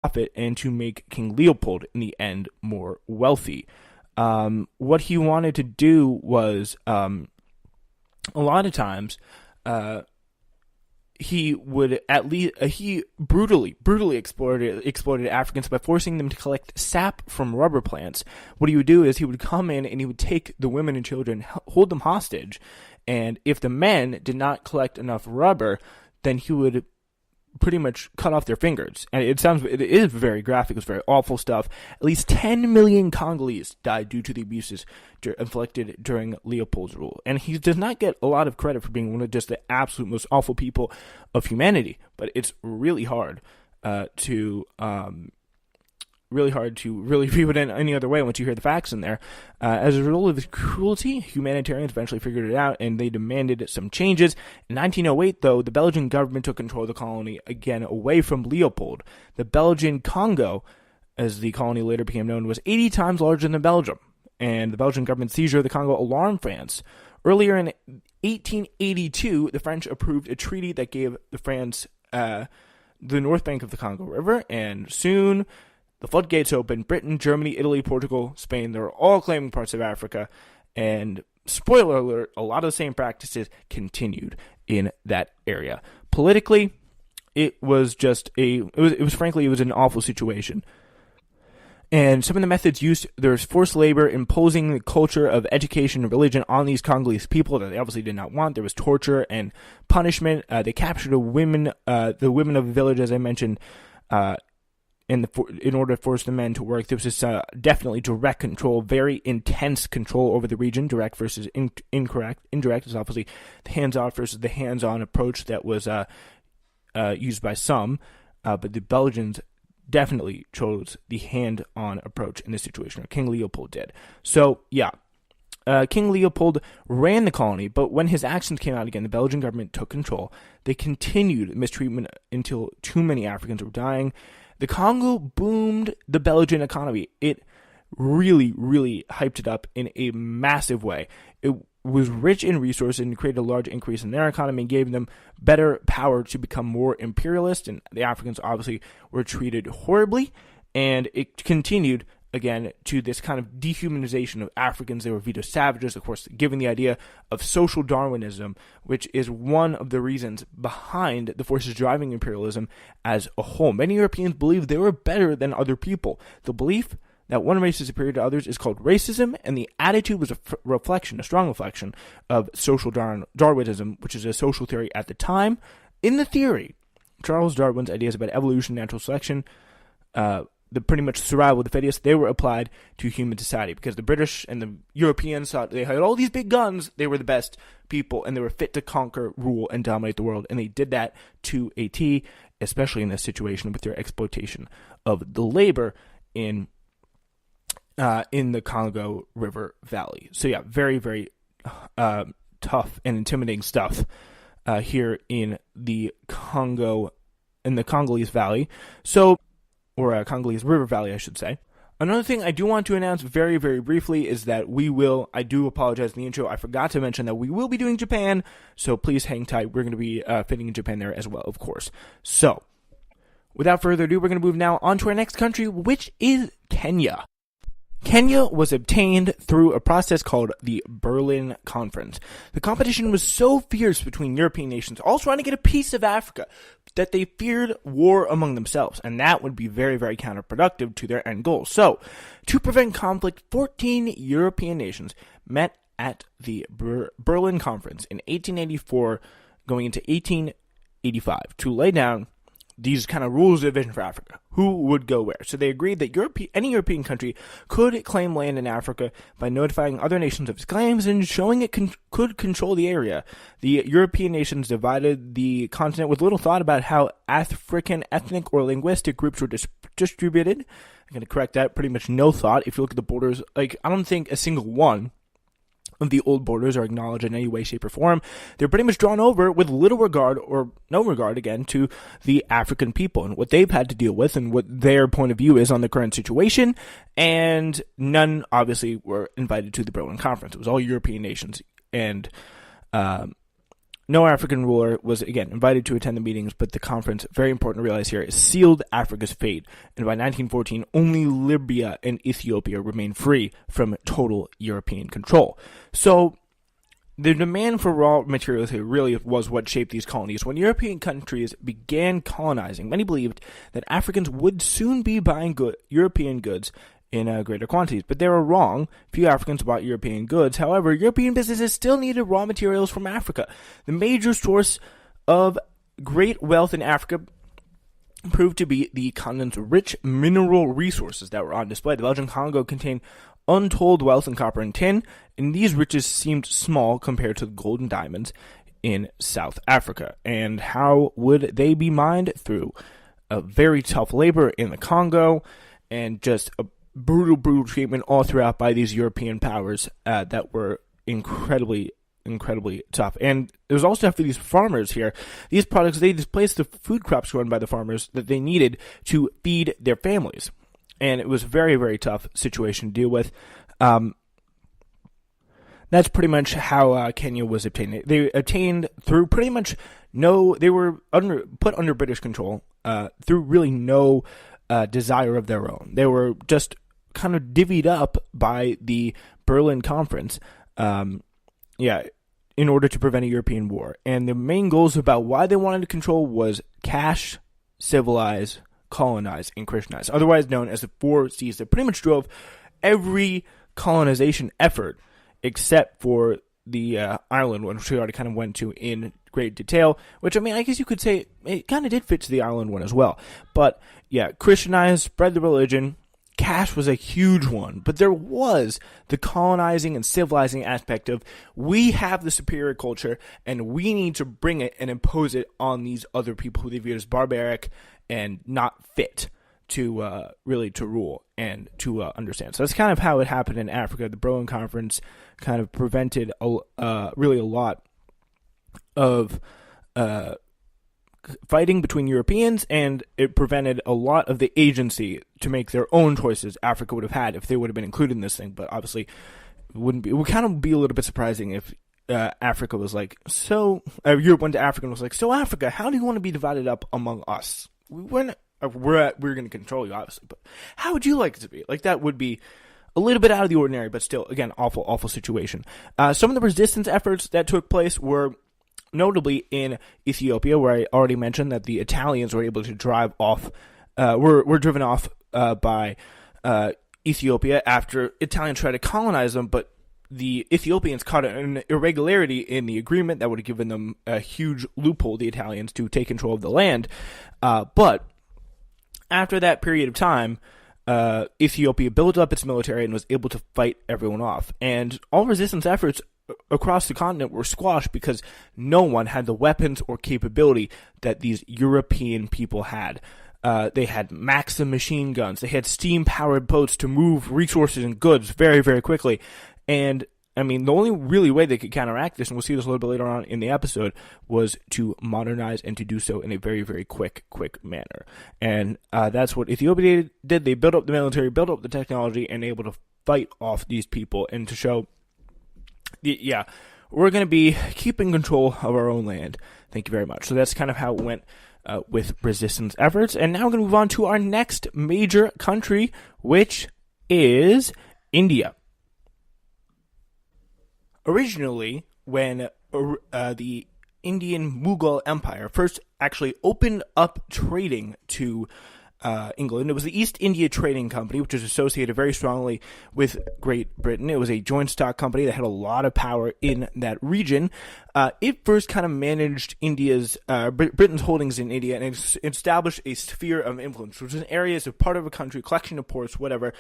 profit and to make King Leopold, in the end, more wealthy. What he wanted to do was, a lot of times, he would he brutally exploited Africans by forcing them to collect sap from rubber plants. What he would do is he would come in and he would take the women and children, hold them hostage, and if the men did not collect enough rubber, then he would pretty much cut off their fingers. And it is very graphic. It's very awful stuff. At least 10 million Congolese died due to the abuses inflicted during Leopold's rule. And he does not get a lot of credit for being one of just the absolute most awful people of humanity. But it's really hard to really view it in any other way once you hear the facts in there. As a result of his cruelty, humanitarians eventually figured it out, and they demanded some changes. In 1908, though, the Belgian government took control of the colony again away from Leopold. The Belgian Congo, as the colony later became known, was 80 times larger than Belgium, and the Belgian government's seizure of the Congo alarmed France. Earlier in 1882, the French approved a treaty that gave the France the north bank of the Congo River, and soon the floodgates opened. Britain, Germany, Italy, Portugal, Spain, they were all claiming parts of Africa. And spoiler alert, a lot of the same practices continued in that area. Politically, it was an awful situation. And some of the methods used, there was forced labor, imposing the culture of education and religion on these Congolese people that they obviously did not want. There was torture and punishment. They captured the women of the village, as I mentioned, in order to force the men to work. There was definitely direct control, very intense control over the region. Direct versus indirect. Indirect is obviously the hands-off versus the hands-on approach that was used by some, but the Belgians definitely chose the hand-on approach in this situation, or King Leopold did. So, yeah. King Leopold ran the colony, but when his actions came out again, the Belgian government took control. They continued mistreatment until too many Africans were dying. The Congo boomed the Belgian economy. It really, really hyped it up in a massive way. It was rich in resources and created a large increase in their economy and gave them better power to become more imperialist. And the Africans obviously were treated horribly. And it continued, again, to this kind of dehumanization of Africans. They were viewed as savages, of course, given the idea of social Darwinism, which is one of the reasons behind the forces driving imperialism as a whole. Many Europeans believed they were better than other people. The belief that one race is superior to others is called racism, and the attitude was a strong reflection of social Darwinism, which is a social theory at the time. In the theory, Charles Darwin's ideas about evolution, natural selection, the pretty much survival of the fittest, they were applied to human society because the British and the Europeans thought they had all these big guns, they were the best people, and they were fit to conquer, rule, and dominate the world, and they did that to a T, especially in this situation with their exploitation of the labor in the Congo River Valley. So yeah, very, very tough and intimidating stuff here in the Congolese Valley. Or Congolese River Valley, I should say. Another thing I do want to announce very, very briefly is that I do apologize in the intro, I forgot to mention that we will be doing Japan, so please hang tight. We're going to be fitting in Japan there as well, of course. So, without further ado, we're going to move now on to our next country, which is Kenya. Kenya was obtained through a process called the Berlin Conference. The competition was so fierce between European nations, all trying to get a piece of Africa, that they feared war among themselves, and that would be very, very counterproductive to their end goal. So, to prevent conflict, 14 European nations met at the Berlin Conference in 1884, going into 1885, to lay down these kind of rules of division for Africa. Who would go where? So they agreed that any European country could claim land in Africa by notifying other nations of its claims and showing it could control the area. The European nations divided the continent with little thought about how African ethnic or linguistic groups were distributed. I'm going to correct that. Pretty much no thought. If you look at the borders, I don't think a single one of the old borders are acknowledged in any way, shape, or form. They're pretty much drawn over with little regard, or no regard, again, to the African people and what they've had to deal with and what their point of view is on the current situation. And none, obviously, were invited to the Berlin Conference. It was all European nations. And No African ruler was, again, invited to attend the meetings, but the conference, very important to realize here, sealed Africa's fate. And by 1914, only Libya and Ethiopia remained free from total European control. So the demand for raw materials here really was what shaped these colonies. When European countries began colonizing, many believed that Africans would soon be buying European goods in greater quantities. But they were wrong. Few Africans bought European goods. However, European businesses still needed raw materials from Africa. The major source of great wealth in Africa proved to be the continent's rich mineral resources that were on display. The Belgian Congo contained untold wealth in copper and tin, and these riches seemed small compared to the gold and diamonds in South Africa. And how would they be mined? Through a very tough labor in the Congo and just a brutal treatment all throughout by these European powers that were incredibly tough. And it was also tough for these farmers here. These products, they displaced the food crops grown by the farmers that they needed to feed their families. And it was a very tough situation to deal with. That's pretty much how Kenya was obtained. They obtained through pretty much they were put under British control through really no desire of their own. They were just kind of divvied up by the Berlin Conference, in order to prevent a European war. And the main goals about why they wanted to control was cash, civilize, colonize, and Christianize, otherwise known as the 4 C's that pretty much drove every colonization effort except for the Ireland one, which we already kind of went to in great detail, which, I mean, I guess you could say it kind of did fit to the Ireland one as well. But, yeah, Christianize, spread the religion. Cash was a huge one, but there was the colonizing and civilizing aspect of we have the superior culture and we need to bring it and impose it on these other people who they viewed as barbaric and not fit to really to rule and to understand. So that's kind of how it happened in Africa. The Berlin Conference kind of prevented really a lot of fighting between Europeans, and it prevented a lot of the agency to make their own choices Africa would have had if they would have been included in this thing. But obviously, it wouldn't be. It would kind of be a little bit surprising if Africa was like, Europe went to Africa and was like, so Africa, how do you want to be divided up among us? We're going to control you, obviously, but how would you like it to be? Like, that would be a little bit out of the ordinary, but still, again, awful situation. Some of the resistance efforts that took place were notably in Ethiopia, where I already mentioned that the Italians were able to were driven off by Ethiopia after Italians tried to colonize them, but the Ethiopians caught an irregularity in the agreement that would have given them a huge loophole, the Italians, to take control of the land. But after that period of time, Ethiopia built up its military and was able to fight everyone off. And all resistance efforts across the continent were squashed because no one had the weapons or capability that these European people had. They had Maxim machine guns. They had steam-powered boats to move resources and goods very quickly. And, I mean, the only really way they could counteract this, and we'll see this a little bit later on in the episode, was to modernize and to do so in a very quick manner. And that's what Ethiopia did. They built up the military, built up the technology, and able to fight off these people and to show, we're going to be keeping control of our own land. Thank you very much. So that's kind of how it went with resistance efforts. And now we're going to move on to our next major country, which is India. Originally, when the Indian Mughal Empire first actually opened up trading to England, it was the East India Trading Company, which is associated very strongly with Great Britain. It was a joint stock company that had a lot of power in that region. It first kind of managed Britain's holdings in India and established a sphere of influence, which is an area, as a part of a country, collection of ports, whatever,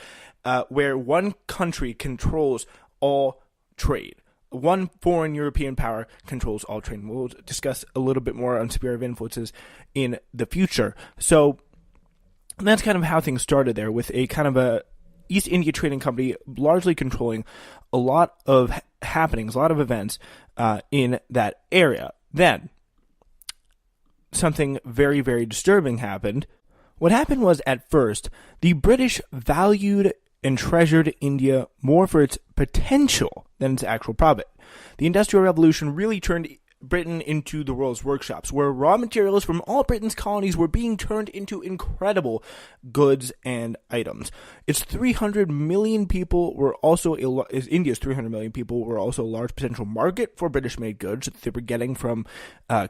where one country controls all trade. One foreign European power controls all trade. We'll discuss a little bit more on sphere of influences in the future. So that's kind of how things started there, with a kind of a East India Trading Company largely controlling a lot of happenings, a lot of events in that area. Then, something very disturbing happened. What happened was, at first, the British valued and treasured India more for its potential than its actual profit. The Industrial Revolution really turned Britain into the world's workshops, where raw materials from all Britain's colonies were being turned into incredible goods and items. Its 300 million people were also India's 300 million people were also a large potential market for British-made goods that they were getting from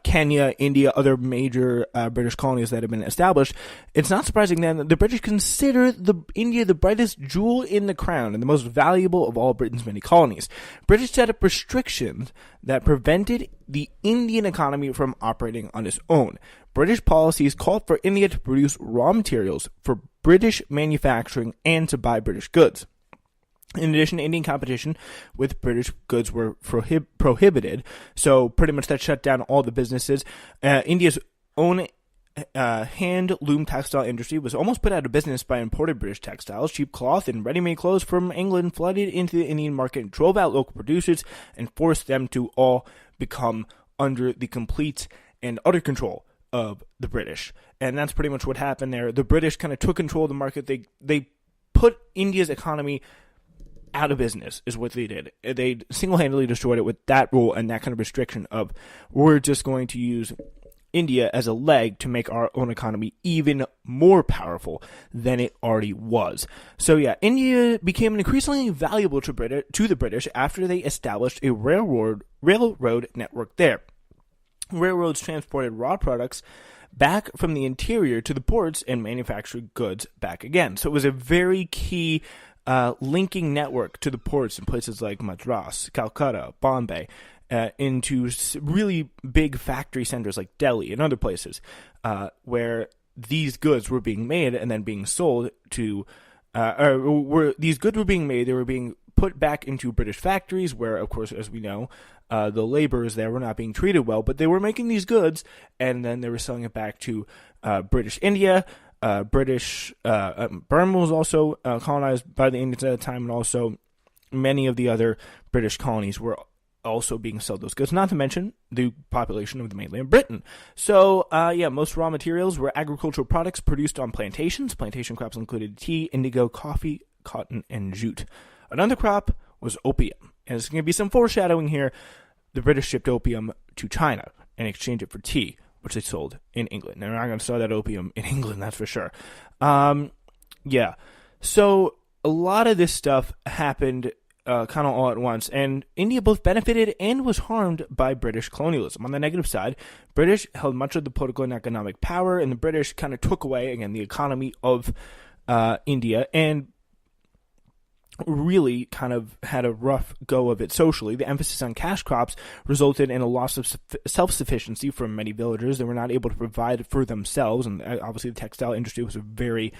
Kenya, India, other major British colonies that have been established. It's not surprising then that the British consider India the brightest jewel in the crown and the most valuable of all Britain's many colonies. British set up restrictions that prevented the Indian economy from operating on its own. British policies called for India to produce raw materials for British manufacturing and to buy British goods. In addition, Indian competition with British goods were prohibited, so pretty much that shut down all the businesses. India's own hand-loom textile industry was almost put out of business by imported British textiles. Cheap cloth and ready-made clothes from England flooded into the Indian market and drove out local producers and forced them to all become under the complete and utter control of the British. And that's pretty much what happened there. The British kind of took control of the market. They put India's economy out of business is what they did. They single-handedly destroyed it with that rule and that kind of restriction of, we're just going to use India as a leg to make our own economy even more powerful than it already was. So yeah, India became increasingly valuable to the British after they established a railroad network there. Railroads transported raw products back from the interior to the ports and manufactured goods back again. So it was a very key linking network to the ports in places like Madras, Calcutta, Bombay, into really big factory centers like Delhi and other places where these goods were being made and then being sold to, these goods were being made, they were being put back into British factories where, of course, as we know, the laborers there were not being treated well, but they were making these goods and then they were selling it back to British India. Burma was also colonized by the Indians at the time, and also many of the other British colonies were also being sold those goods, not to mention the population of the mainland Britain. So, most raw materials were agricultural products produced on plantations. Plantation crops included tea, indigo, coffee, cotton, and jute. Another crop was opium. And there's going to be some foreshadowing here. The British shipped opium to China and exchanged it for tea, which they sold in England. They're not going to sell that opium in England, that's for sure. So a lot of this stuff happened kind of all at once, and India both benefited and was harmed by British colonialism. On the negative side, British held much of the political and economic power, and the British kind of took away, again, the economy of India, and really kind of had a rough go of it socially. The emphasis on cash crops resulted in a loss of self-sufficiency from many villagers. They were not able to provide for themselves, and obviously the textile industry was very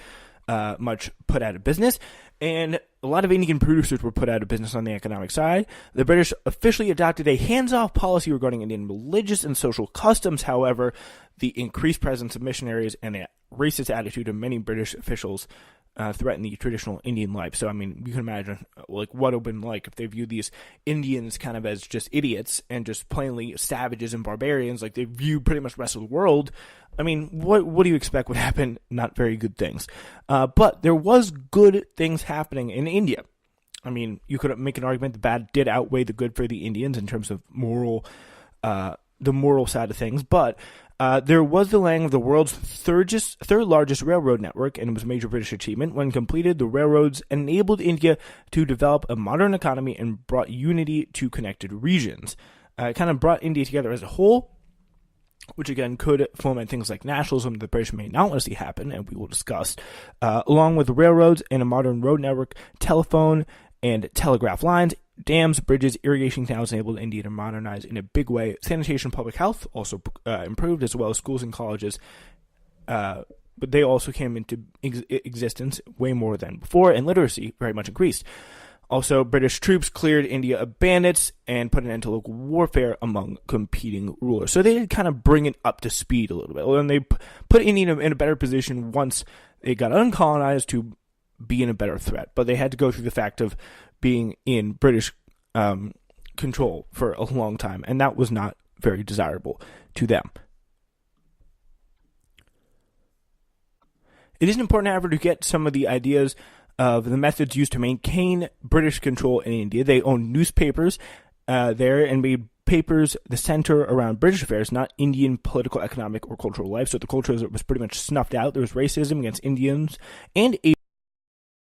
much put out of business, and a lot of Indian producers were put out of business on the economic side. The British officially adopted a hands-off policy regarding Indian religious and social customs. However, the increased presence of missionaries and the racist attitude of many British officials threaten the traditional Indian life. So, I mean, you can imagine like what it would have been like if they viewed these Indians kind of as just idiots and just plainly savages and barbarians, like they view pretty much the rest of the world. I mean, what do you expect would happen? Not very good things. But there was good things happening in India. I mean, you could make an argument the bad did outweigh the good for the Indians in terms of the moral side of things, but there was the laying of the world's third largest railroad network, and it was a major British achievement. When completed, the railroads enabled India to develop a modern economy and brought unity to connected regions. It kind of brought India together as a whole, which again could foment things like nationalism that the British may not want to see happen, and we will discuss. Along with railroads and a modern road network, telephone and telegraph lines, dams, bridges, irrigation canals enabled India to modernize in a big way. Sanitation and public health also improved, as well as schools and colleges. But they also came into existence way more than before, and literacy very much increased. Also, British troops cleared India of bandits and put an end to local warfare among competing rulers. So they did kind of bring it up to speed a little bit. And they put India in a better position once they got uncolonized to be in a better threat. But they had to go through the fact of being in British control for a long time, and that was not very desirable to them. It is important, however, to get some of the ideas of the methods used to maintain British control in India. They owned newspapers there and made newspapers, the center around British affairs, not Indian political, economic, or cultural life. So the culture was pretty much snuffed out. There was racism against Indians and